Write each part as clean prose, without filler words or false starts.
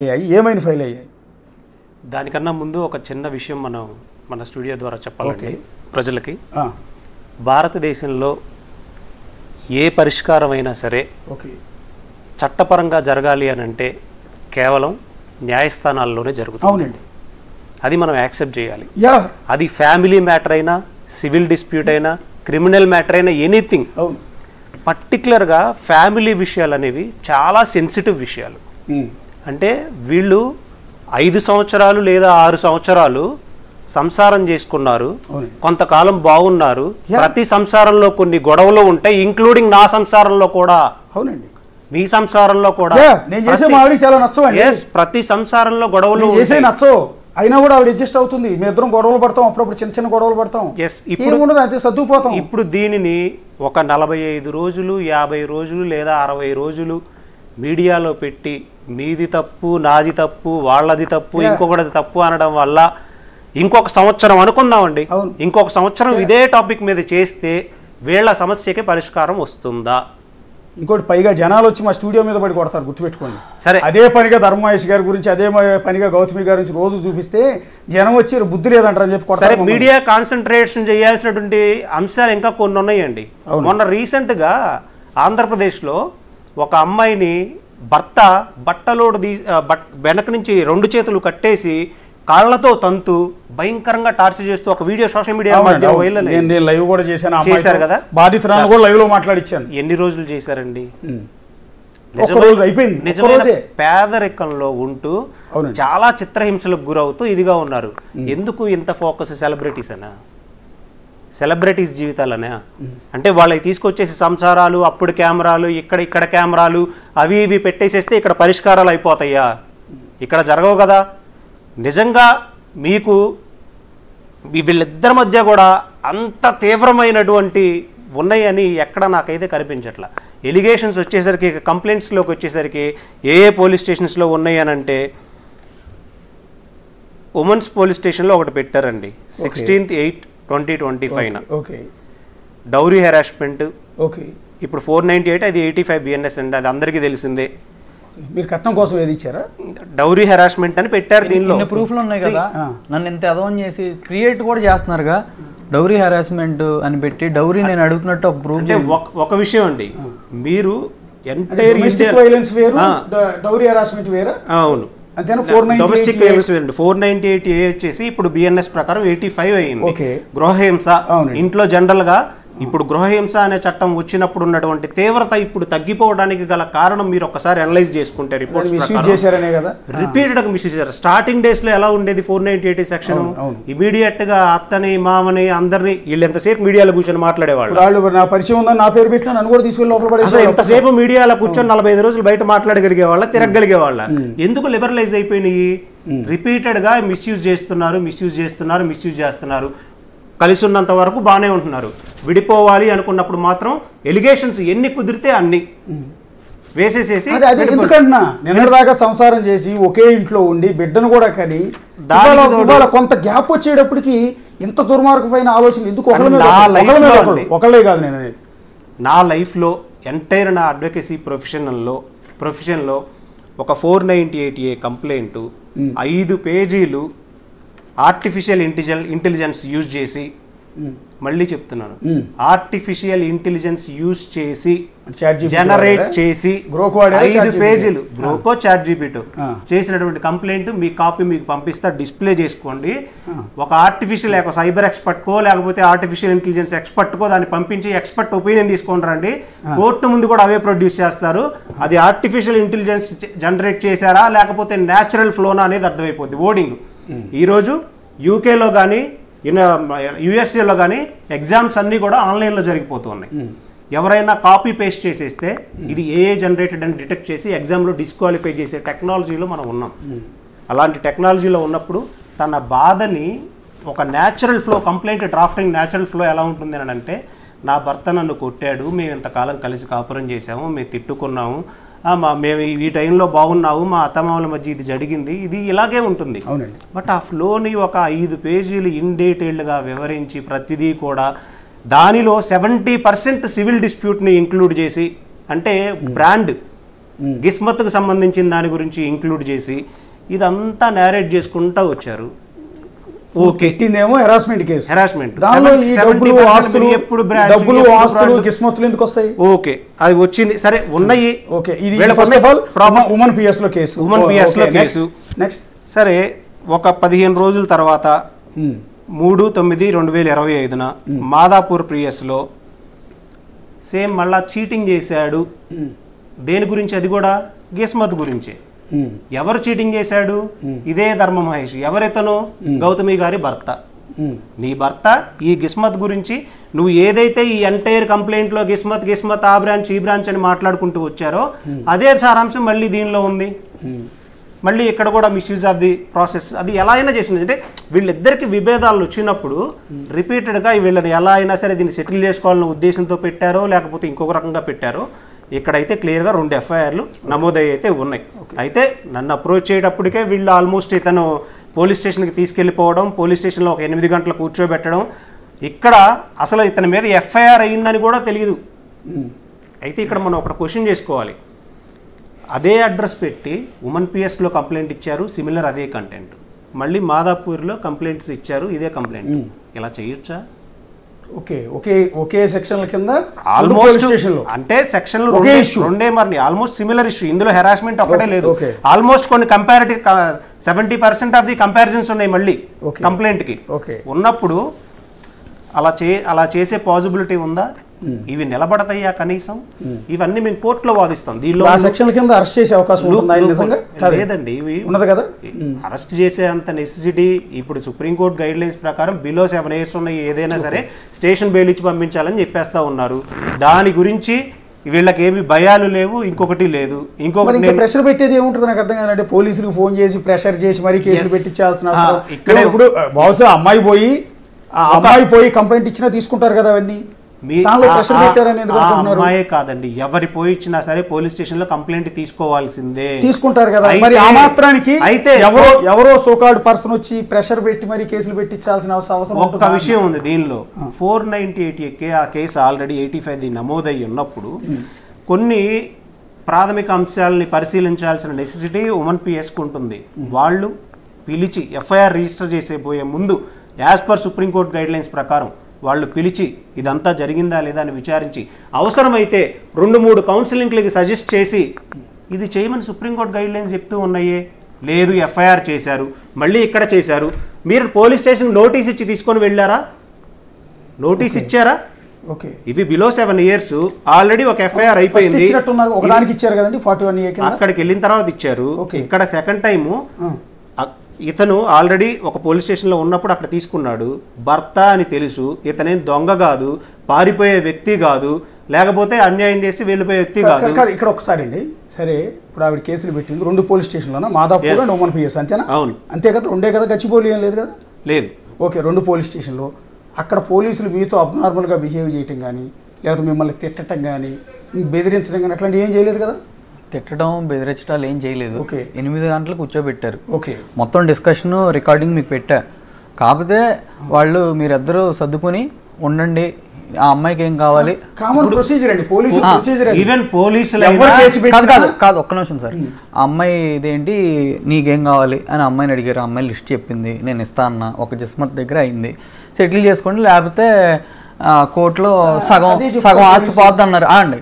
ఏమైనా ఫైల్ అయ్యాయి? దానికన్నా ముందు ఒక చిన్న విషయం మన స్టూడియో ద్వారా చెప్పాలంటే ప్రజలకి, భారతదేశంలో ఏ పరిష్కారమైనా సరే చట్టపరంగా జరగాలి అని అంటే కేవలం న్యాయస్థానాల్లోనే జరుగుతుంది. అవునండి, అది మనం యాక్సెప్ట్ చేయాలి. అది ఫ్యామిలీ మ్యాటర్ అయినా, సివిల్ డిస్ప్యూట్ అయినా, క్రిమినల్ మ్యాటర్ అయినా, ఎనీథింగ్. పర్టికులర్గా ఫ్యామిలీ విషయాలు అనేవి చాలా సెన్సిటివ్ విషయాలు. అంటే వీళ్ళు 5 సంవత్సరాలు లేదా 6 సంవత్సరాలు సంసారం చేసుకున్నారు, కొంతకాలం బాగున్నారు. ప్రతి సంసారంలో కొన్ని గొడవలు ఉంటాయి, ఇంక్లూడింగ్ నా సంసారంలో కూడా. అవునండి, మీ సంసారంలో కూడా. నేను చేసే మా ఆవిడకి చాలా నచ్చవండి. ప్రతి సంసారంలో గొడవలు చేసే నచ్చవు, అయినా కూడా ఆవిడ అడ్జస్ట్ అవుతుంది. మీ ఇద్దరం గొడవలు పడతాం, అప్పుడప్పుడు చిన్న చిన్న గొడవలు పడతాం. ఇప్పుడు సర్దుకుపోతాం. ఇప్పుడు దీనిని ఒక 45 రోజులు, 50 రోజులు లేదా 60 రోజులు మీడియాలో పెట్టి మీది తప్పు, నాది తప్పు, వాళ్ళది తప్పు, ఇంకొకటిది తప్పు అనడం వల్ల ఇంకొక సంవత్సరం అనుకుందామండి, ఇంకొక సంవత్సరం ఇదే టాపిక్ మీద చేస్తే వీళ్ళ సమస్యకి పరిష్కారం వస్తుందా? ఇంకోటి పైగా జనాలు వచ్చి మా స్టూడియో మీద పడి కొడతారు, గుర్తుపెట్టుకోండి. సరే, అదే పనిగా ధర్మమహేష్ గారి గురించి, అదే పనిగా గౌతమి గారి గురించి రోజు చూపిస్తే జనం వచ్చి బుద్ధి లేదంటారని చెప్పి కొడతారు. సరే, మీడియా కాన్సన్ట్రేషన్ చేయాల్సినటువంటి అంశాలు ఇంకా కొన్ని ఉన్నాయండి. మొన్న రీసెంట్గా ఆంధ్రప్రదేశ్లో ఒక అమ్మాయిని భర్త బట్టలోడు వెనక నుంచి 2 చేతులు కట్టేసి కాళ్లతో తంతు భయంకరంగా టార్చర్ చేస్తూ ఒక వీడియో సోషల్ మీడియా లైవ్ కూడా చేశారు కదా. బాధితురాలు కూడా లైవ్ లో మాట్లాడించాను. ఎన్ని రోజులు చేశారండి? అయిపోయింది. నిజమైన పేదరికంలో ఉంటూ చాలా చిత్రహింసలకు గురవుతూ ఇదిగా ఉన్నారు. ఎందుకు ఇంత ఫోకస్? సెలబ్రిటీస్ అనా? సెలబ్రిటీస్ జీవితాలనే? అంటే వాళ్ళకి తీసుకొచ్చేసి సంసారాలు, అప్పుడు కెమెరాలు, ఇక్కడ కెమెరాలు, అవి ఇవి పెట్టేసేస్తే ఇక్కడ పరిష్కారాలు అయిపోతాయా? ఇక్కడ జరగవు కదా. నిజంగా మీకు వీళ్ళిద్దరి మధ్య కూడా అంత తీవ్రమైనటువంటి ఉన్నాయని ఎక్కడ నాకైతే కనిపించట్లా. ఎలిగేషన్స్ వచ్చేసరికి, కంప్లైంట్స్లోకి వచ్చేసరికి ఏ పోలీస్ స్టేషన్స్లో ఉన్నాయి అని అంటే, ఉమెన్స్ పోలీస్ స్టేషన్లో ఒకటి పెట్టారండి, 16/8/2025 డౌరీ హెరాస్మెంట్. ఇప్పుడు 498, అది 85 BNS అండి, అది అందరికీ తెలిసిందే. మీరు కట్నం కోసం ఏది ఇచ్చారా? డౌరీ హెరాస్మెంట్ అని పెట్టారు. దీనిలో ప్రూఫ్లు ఉన్నాయి కదా, నన్ను ఇంత అదవం చేసి క్రియేట్ కూడా చేస్తున్నారుగా. డౌరీ హెరాస్మెంట్ అని పెట్టి డౌరీ నేను అడుగుతున్నట్టు ఒక ప్రూఫ్. అంటే ఒక విషయం అండి, మీరు ఎంటైర్ వైలెన్స్ వేరు, డౌరీ హెరాస్మెంట్ వేరు. అవును, డొమెస్టిక్ వైలెన్స్ 498A వచ్చేసి ఇప్పుడు BNS ప్రకారం 85 అయింది. గృహహింస ఇంట్లో జనరల్ గా ఇప్పుడు గృహహింస అనే చట్టం వచ్చినప్పుడు ఉన్నటువంటి తీవ్రత ఇప్పుడు తగ్గిపోవడానికి గల కారణం మీరు ఒకసారి అనలైజ్ చేసుకుంటే రిపోర్ట్స్ రిపీటెడ్ గా మిస్యూజ్ చేశారు. స్టార్టింగ్ డేస్ లో ఎలా ఉండేది 498 సెక్షన్? ఇమీడియట్ గా అత్తని, మామని, అందరినీ వీళ్ళు ఎంతసేపు మీడియాలో కూర్చొని మాట్లాడేవాళ్ళు. నా పరిచయం ఉందని నా పేరు పెట్టిన నన్ను కూడా తీసుకెళ్ళి లోపల పడేసి ఎంతసేపు మీడియాలో కూర్చొని 45 రోజులు బయట మాట్లాడగలిగే వాళ్ళ, తిరగలిగే వాళ్ళ. ఎందుకు లిబరలైజ్ అయిపోయినాయి? రిపీటెడ్ గా మిస్యూజ్ చేస్తున్నారు. కలిసి ఉన్నంత వరకు బాగానే ఉంటున్నారు, విడిపోవాలి అనుకున్నప్పుడు మాత్రం ఎలిగేషన్స్ ఎన్ని కుదిరితే అన్ని వేసేసేసి. ఎందుకంటున్నా, నిన్నటిదాకా సంసారం చేసి ఒకే ఇంట్లో ఉండి బిడ్డను కూడా కని కొంత గ్యాప్ వచ్చేటప్పటికి ఇంత దుర్మార్గమైన ఆలోచన ఎందుకు? ఒకళ్ళే కాదు, నేను నా లైఫ్లో ఎంటైర్ నా అడ్వకేసీ ప్రొఫెషన్లో ఒక 498A కంప్లైంట్ 5 పేజీలు ఆర్టిఫిషియల్ ఇంటెలిజెన్స్ యూజ్ చేసి, మళ్ళీ చెప్తున్నాను, ఆర్టిఫిషియల్ ఇంటెలిజెన్స్ యూజ్ చేసి జనరేట్ చేసి 5 పేజీలు గ్రోకో చాట్ జీపీటీ చేసినటువంటి కంప్లైంట్ మీ కాపీ మీకు పంపిస్తా, డిస్ప్లే చేసుకోండి. ఒక ఆర్టిఫిషియల్ సైబర్ ఎక్స్పర్ట్కో లేకపోతే ఆర్టిఫిషియల్ ఇంటెలిజెన్స్ ఎక్స్పర్ట్కో దాన్ని పంపించి ఎక్స్పర్ట్ ఒపీనియన్ తీసుకొని రండి. కోర్టు ముందు కూడా అవే ప్రొడ్యూస్ చేస్తారు. అది ఆర్టిఫిషియల్ ఇంటెలిజెన్స్ జనరేట్ చేశారా లేకపోతే న్యాచురల్ ఫ్లోనా అనేది అర్థమైపోద్ది. ఓడింగ్ ఈరోజు యూకేలో కానీ యుఎస్ఏలో కానీ ఎగ్జామ్స్ అన్నీ కూడా ఆన్లైన్లో జరిగిపోతూ ఉన్నాయి. ఎవరైనా కాపీ పేస్ట్ చేసేస్తే ఇది ఏఏ జనరేటెడ్ అని డిటెక్ట్ చేసి ఎగ్జామ్లో డిస్క్వాలిఫై చేసే టెక్నాలజీలో మనం ఉన్నాం. అలాంటి టెక్నాలజీలో ఉన్నప్పుడు తన బాధని ఒక natural flow, complaint drafting natural flow ఎలా ఉంటుంది అని అంటే, నా భర్త నన్ను కొట్టాడు, మేము ఇంతకాలం కలిసి కాపురం చేసాము, మేము తిట్టుకున్నాము, మేము ఈ టైంలో బాగున్నాము, మా అత్తమామల మధ్య ఇది జరిగింది, ఇది ఇలాగే ఉంటుంది. బట్ ఆ ఫ్లోని ఒక 5 పేజీలు ఇన్ డీటెయిల్డ్గా వివరించి ప్రతిదీ కూడా దానిలో 70% సివిల్ డిస్ప్యూట్ని ఇంక్లూడ్ చేసి, అంటే బ్రాండ్ గిస్మత్కు సంబంధించిన దాని గురించి ఇంక్లూడ్ చేసి ఇదంతా నేరేట్ చేసుకుంటూ వచ్చారు. ఓకే, పెట్టిందేమో హెరాస్మెంట్ కేసు. హెరాస్మెంట్ దానిలో ఈ డబ్బులు ఆస్తులు గిస్మత్తులు ఎందుకు వస్తాయి? ఓకే, అది వచ్చింది సరే, ఉన్నాయి. ఓకే, ఇది first of all women PS లో కేసు. ఉమెన్ పిఎస్ లో కేసు. నెక్స్ట్ సరే, ఒక 15 రోజుల తర్వాత 3/9/2025 మాదాపూర్ పిఎస్ లో సేమ్ మళ్ళా చీటింగ్ చేశాడు. దేని గురించి? అది కూడా గిస్మత్ గురించి. ఎవరు చీటింగ్ చేశాడు? ఇదే ధర్మ మహేష్. ఎవరితను? గౌతమి గారి భర్త. నీ భర్త ఈ గిస్మత్ గురించి నువ్వు ఏదైతే ఈ ఎంటైర్ కంప్లైంట్ లో గిస్మత్ ఆ బ్రాంచ్ ఈ బ్రాంచ్ అని మాట్లాడుకుంటూ వచ్చారో అదే సారాంశం మళ్ళీ దీనిలో ఉంది. మళ్ళీ ఇక్కడ కూడా మిస్యూజ్ ఆఫ్ ది ప్రాసెస్. అది ఎలా అయినా చేసింది అంటే వీళ్ళిద్దరికి విభేదాలు వచ్చినప్పుడు రిపీటెడ్గా వీళ్ళని ఎలా అయినా సరే దీన్ని సెటిల్ చేసుకోవాలన్న ఉద్దేశంతో పెట్టారో లేకపోతే ఇంకొక రకంగా పెట్టారో ఇక్కడైతే క్లియర్గా 2 ఎఫ్ఐఆర్లు నమోదయ్యి అయితే ఉన్నాయి. అయితే నన్ను అప్రోచ్ చేయటప్పటికే వీళ్ళు ఆల్మోస్ట్ ఇతను పోలీస్ స్టేషన్కి తీసుకెళ్ళిపోవడం, పోలీస్ స్టేషన్లో ఒక 8 గంటలు కూర్చోబెట్టడం, ఇక్కడ అసలు ఇతని మీద ఎఫ్ఐఆర్ అయ్యిందని కూడా తెలియదు. అయితే ఇక్కడ మనం ఒకటి క్వశ్చన్ చేసుకోవాలి. అదే అడ్రస్ పెట్టి ఉమెన్ పిఎస్లో కంప్లైంట్ ఇచ్చారు, సిమిలర్ అదే కంటెంట్. మళ్ళీ మాదాపూర్లో కంప్లైంట్స్ ఇచ్చారు, ఇదే కంప్లైంట్. ఇలా చేయొచ్చా? ఓకే, ఓకే, ఒకే సెక్షన్ల కింద ఆల్మోస్ట్ అంటే సెక్షన్లు రెండే మరి ఆల్మోస్ట్ సిమిలర్ ఇష్యూ. ఇందులో హెరాస్మెంట్ ఒకటే లేదు, ఆల్మోస్ట్ కొన్ని కంపారిటివ్ 70% ఆఫ్ ది కంపారిజన్స్ ఉన్నాయి మళ్ళీ కంప్లైంట్ కి. ఉన్నప్పుడు అలా చేసే పాసిబిలిటీ ఉందా? ఇవి నిలబడతాయా కనీసం? ఇవన్నీ మేము కోర్టులో వాదిస్తాం. దీనిలో సెక్షన్ల కింద అరెస్ట్ చేసే అవకాశం లేదండి. ఇవి ఉన్నది కదా, అరెస్ట్ చేసే అంత నెసెసిటీ ఇప్పుడు సుప్రీంకోర్టు గైడ్ లైన్స్ ప్రకారం బిలో 7 years ఉన్నాయి ఏదైనా సరే స్టేషన్ బెయిల్ ఇచ్చి పంపించాలని చెప్పేస్తా ఉన్నారు. దాని గురించి వీళ్ళకి ఏమి భయాలు లేవు, ఇంకొకటి లేదు. ఇంకొకటి ప్రెషర్ పెట్టేది ఏముంటుంది నాకు అర్థం కాదంటే, పోలీసులకు ఫోన్ చేసి ప్రెషర్ చేసి మరీ కేసులు పెట్టించాల్సిన అవసరం ఇక్కడ. ఇప్పుడు బహుశా అమ్మాయి పోయి కంప్లైంట్ ఇచ్చినా తీసుకుంటారు కదా అవన్నీ. అమ్మాయే కాదండి, ఎవరి పోయి ఇచ్చినా సరే పోలీస్ స్టేషన్ లో కంప్లైంట్ తీసుకోవాల్సిందే, తీసుకుంటారు కదా. మరి ఆ మాత్రానికి అయితే ఎవరో సోకాల్డ్ పర్సన్ వచ్చి ప్రెషర్ పెట్టి మరి కేసులు పెట్టించాల్సిన అవసరం. ఒక్క విషయం ఉంది దీనిలో, 498A ఆ కేసు ఆల్రెడీ 85 నమోదయ్యి ఉన్నప్పుడు కొన్ని ప్రాథమిక అంశాలని పరిశీలించాల్సిన నెసెసిటీ ఉమెన్ పిఎస్కు ఉంటుంది. వాళ్ళు పిలిచి ఎఫ్ఐఆర్ రిజిస్టర్ చేసేపోయే ముందు as per supreme court guide lines ప్రకారం వాళ్ళు పిలిచి ఇదంతా జరిగిందా లేదా అని విచారించి అవసరమైతే 2-3 కౌన్సిలింగ్లకి సజెస్ట్ చేసి ఇది చేయమని సుప్రీంకోర్టు గైడ్ లైన్స్ చెప్తూ ఉన్నాయే. లేదు, ఎఫ్ఐఆర్ చేశారు, మళ్ళీ ఇక్కడ చేశారు. మీరు పోలీస్ స్టేషన్ నోటీస్ ఇచ్చి తీసుకొని వెళ్ళారా? నోటీస్ ఇచ్చారా? ఓకే, ఇవి బిలో 7 years ఆల్రెడీ ఒక ఎఫ్ఐఆర్ అయిపోయింది. అక్కడికి వెళ్ళిన తర్వాత ఇచ్చారు. ఇక్కడ సెకండ్ టైము ఇతను ఆల్రెడీ ఒక పోలీస్ స్టేషన్లో ఉన్నప్పుడు అక్కడ తీసుకున్నాడు. భర్త అని తెలుసు, ఇతనేం దొంగ కాదు, పారిపోయే వ్యక్తి కాదు, లేకపోతే అన్యాయం చేసి వెళ్ళిపోయే వ్యక్తి కాదు. ఇక్కడ ఒకసారి అండి, సరే ఇప్పుడు ఆవిడ కేసులు పెట్టింది 2 పోలీస్ స్టేషన్లోనా? మాదాపూర్ అండ్ ఉమెన్ పిఎస్ అంతేనా? అవును, అంతే కదా. 2 కదా, గచ్చిబౌలి ఏం లేదు కదా? లేదు. ఓకే, 2 పోలీస్ స్టేషన్లో అక్కడ పోలీసులు మీతో అబ్నార్మల్గా బిహేవ్ చేయటం కానీ లేకపోతే మిమ్మల్ని తిట్టడం కానీ బెదిరించడం కానీ అట్లాంటివి ఏం చేయలేదు కదా? తిట్టడం బెదిరించడాలు ఏం చేయలేదు. 8 గంటలకు కూర్చోబెట్టారు. ఓకే, మొత్తం డిస్కషన్ రికార్డింగ్ మీకు పెట్టా. కాకపోతే వాళ్ళు మీరిద్దరూ సర్దుకుని ఉండండి, ఆ అమ్మాయికి ఏం కావాలి, కామన్ ప్రొసీజర్ అండి, పోలీసు ప్రొసీజర్. ఈవెన్ పోలీసులు కాదు ఒక్క నిమిషం సార్. ఆ అమ్మాయి ఇదేంటి నీకేం కావాలి అని అమ్మాయిని అడిగారు. ఆ అమ్మాయి లిస్ట్ చెప్పింది, నేను ఇస్తా అన్న. ఒక జిస్మత్ దగ్గర అయింది, సెటిల్ చేసుకోండి, లేకపోతే కోర్టులో సగం ఆస్తి పోద్ది అన్నారు. అండి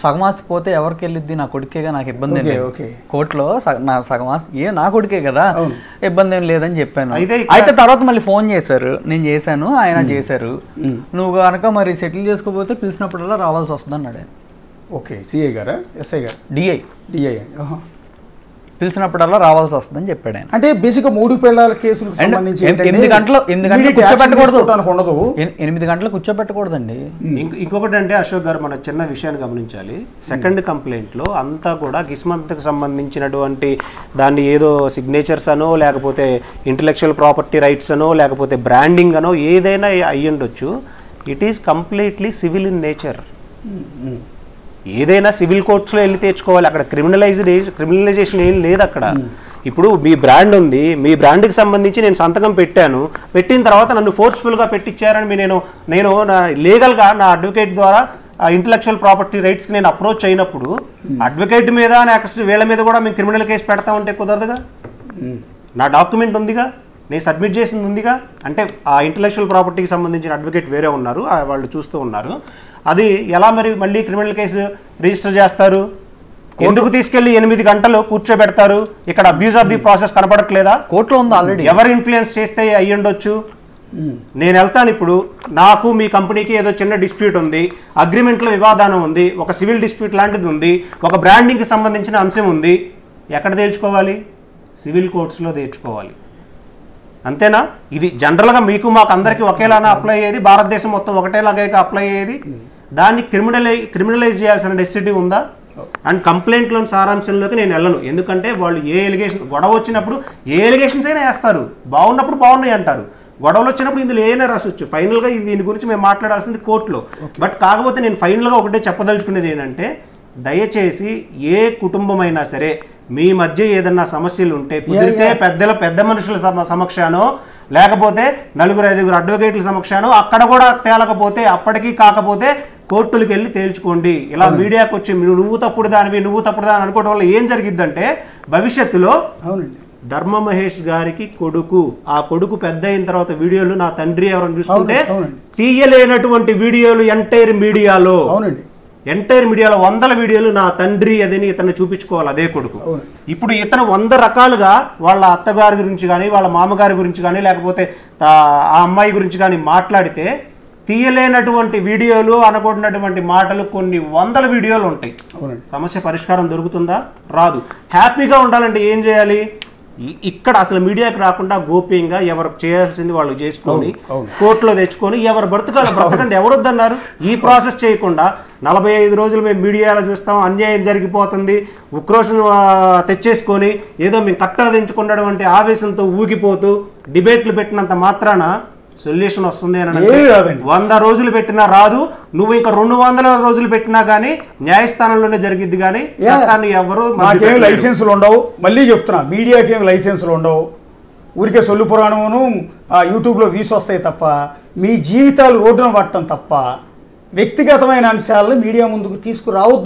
సగం ఆస్తి పోతే ఎవరికి వెళ్ళిద్ది? నా కొడుకేగా, నాకు ఇబ్బంది ఏం లేదు. కోర్టులో నా సగం ఆస్తి నా కొడుకే కదా, ఇబ్బంది ఏం లేదని చెప్పాను. అయితే తర్వాత మళ్ళీ ఫోన్ చేశారు, నేను చేశాను, ఆయన చేశారు. నువ్వు కనుక మరి సెటిల్ చేసుకోకపోతే పిలిచినప్పుడల్లా రావాల్సి వస్తుంది అన్నాడు. ఓకే, సిఐ గారా? ఎస్ఐ గారు? డిఐ పిలిచినప్పుడల్లా రావాల్సి వస్తుందని చెప్పాడు ఆయన. అంటే బేసిక్ 3 పిల్లల కేసులకు సంబంధించి 8 గంటలు కూర్చోబెట్టకూడదు, 8 గంటలు కూర్చోబెట్టకూడదండి. ఇంకొకటి అంటే అశోక్ గారు మన చిన్న విషయాన్ని గమనించాలి. సెకండ్ కంప్లైంట్లో అంతా కూడా గిస్మంత్కి సంబంధించినటువంటి దాన్ని ఏదో సిగ్నేచర్స్ అనో లేకపోతే ఇంటలెక్చువల్ ప్రాపర్టీ రైట్స్ అనో లేకపోతే బ్రాండింగ్ అనో ఏదైనా అయ్యుండొచ్చు. It is completely civil in nature. ఏదైనా సివిల్ కోర్ట్స్లో వెళ్ళి తెచ్చుకోవాలి, అక్కడ క్రిమినలైజేషన్ ఏం లేదు అక్కడ. ఇప్పుడు మీ బ్రాండ్ ఉంది, మీ బ్రాండ్కి సంబంధించి నేను సంతకం పెట్టిన తర్వాత నన్ను ఫోర్స్ఫుల్గా పెట్టించారని నేను లీగల్గా నా అడ్వకేట్ ద్వారా ఇంటలెక్చువల్ ప్రాపర్టీ రైట్స్కి నేను అప్రోచ్ అయినప్పుడు అడ్వకేట్ మీద నెక్స్ట్ వీళ్ళ మీద కూడా మేము క్రిమినల్ కేసు పెడతా ఉంటే కుదరదుగా. నా డాక్యుమెంట్ ఉందిగా, నేను సబ్మిట్ చేసింది ఉందిగా. అంటే ఆ ఇంటలెక్చువల్ ప్రాపర్టీకి సంబంధించిన అడ్వకేట్ వేరే ఉన్నారు, వాళ్ళు చూస్తూ ఉన్నారు. అది ఎలా మరి మళ్ళీ క్రిమినల్ కేసు రిజిస్టర్ చేస్తారు? ఎందుకు తీసుకెళ్లి 8 గంటలు కూర్చోబెడతారు? ఇక్కడ అబ్యూజ్ ఆఫ్ ది ప్రాసెస్ కనపడట్లేదా? కోర్టులో ఉంది ఆల్రెడీ. ఎవరు ఇన్ఫ్లుయెన్స్ చేస్తే అయ్యుండొచ్చు? నేను వెళ్తాను ఇప్పుడు, నాకు మీ కంపెనీకి ఏదో చిన్న డిస్ప్యూట్ ఉంది, అగ్రిమెంట్లో వివాదానం ఉంది, ఒక సివిల్ డిస్ప్యూట్ లాంటిది ఉంది, ఒక బ్రాండింగ్కి సంబంధించిన అంశం ఉంది. ఎక్కడ తేల్చుకోవాలి? సివిల్ కోర్ట్స్లో తేల్చుకోవాలి. అంతేనా? ఇది జనరల్గా మీకు మాకు అందరికీ ఒకేలాగా అప్లై అయ్యేది, భారతదేశం మొత్తం ఒకటేలాగా అప్లై అయ్యేది. దాన్ని క్రిమినలైజ్ చేయాల్సిన నెసెసిటీ ఉందా? అండ్ కంప్లైంట్లోని సారాంశంలోకి నేను వెళ్ళను. ఎందుకంటే వాళ్ళు ఏ ఎలిగేషన్, గొడవ వచ్చినప్పుడు ఏ ఎలిగేషన్స్ అయినా వేస్తారు, బాగున్నప్పుడు బాగున్నాయి అంటారు, గొడవలు వచ్చినప్పుడు ఇందులో ఏమైనా రాసొచ్చు. ఫైనల్గా దీని గురించి మేము మాట్లాడాల్సింది కోర్టులో. బట్ కాకపోతే నేను ఫైనల్గా ఒకటే చెప్పదలుచుకునేది ఏంటంటే, దయచేసి ఏ కుటుంబమైనా సరే మీ మధ్య ఏదన్నా సమస్యలు ఉంటే కుదిరితే పెద్ద మనుషుల సమక్షానో లేకపోతే 4-5 అడ్వకేట్ల సమక్షానో, అక్కడ కూడా తేలకపోతే అప్పటికీ కాకపోతే కోర్టులకు వెళ్ళి తేల్చుకోండి. ఇలా మీడియాకు వచ్చి నువ్వు తప్పుడు దానివి అనుకోవడం వల్ల ఏం జరిగిద్దంటే భవిష్యత్తులో ధర్మ మహేష్ గారికి కొడుకు, ఆ కొడుకు పెద్ద అయిన తర్వాత వీడియోలు నా తండ్రి ఎవరైనా చూసుకుంటే తీయలేనటువంటి వీడియోలు ఎంటైర్ మీడియాలో 100 వీడియోలు నా తండ్రి అదని ఇతను చూపించుకోవాలి అదే కొడుకు. ఇప్పుడు ఇతను 100 రకాలుగా వాళ్ళ అత్తగారి గురించి కానీ వాళ్ళ మామగారి గురించి కానీ లేకపోతే ఆ అమ్మాయి గురించి కానీ మాట్లాడితే తీయలేనటువంటి వీడియోలు, అనకూడనటువంటి మాటలు కొన్ని 100 వీడియోలు ఉంటాయి. సమస్య పరిష్కారం దొరుకుతుందా? రాదు. హ్యాపీగా ఉండాలంటే ఏం చేయాలి? ఇక్కడ అసలు మీడియాకి రాకుండా గోప్యంగా ఎవరు చేయాల్సింది వాళ్ళు చేసుకొని కోర్టులో తెచ్చుకొని ఎవరు బ్రతకండి. ఎవరు వద్దన్నారు? ఈ ప్రాసెస్ చేయకుండా 45 రోజులు మేము మీడియాలో చూస్తాం, అన్యాయం జరిగిపోతుంది, ఉక్రోషం తెచ్చేసుకొని ఏదో మేము కట్టదించుకున్నటువంటి ఆవేశంతో ఊగిపోతూ డిబేట్లు పెట్టినంత మాత్రాన సొల్యూషన్ వస్తుంది అని 100 రోజులు పెట్టినా రాదు. నువ్వు ఇంకా 200 రోజులు పెట్టినా కానీ న్యాయస్థానంలోనే జరిగిద్ది. కానీ చట్టాన్ని ఎవరు మాకేం లైసెన్సులు ఉండవు. మళ్ళీ చెప్తున్నా, మీడియాకి ఏం లైసెన్సులు ఉండవు. ఊరికే సొల్లు పురాణమును యూట్యూబ్లో వీసి వస్తాయి తప్ప మీ జీవితాలు రోడ్డున పట్టడం తప్ప వ్యక్తిగతమైన అంశాలను మీడియా ముందుకు తీసుకురావద్దు.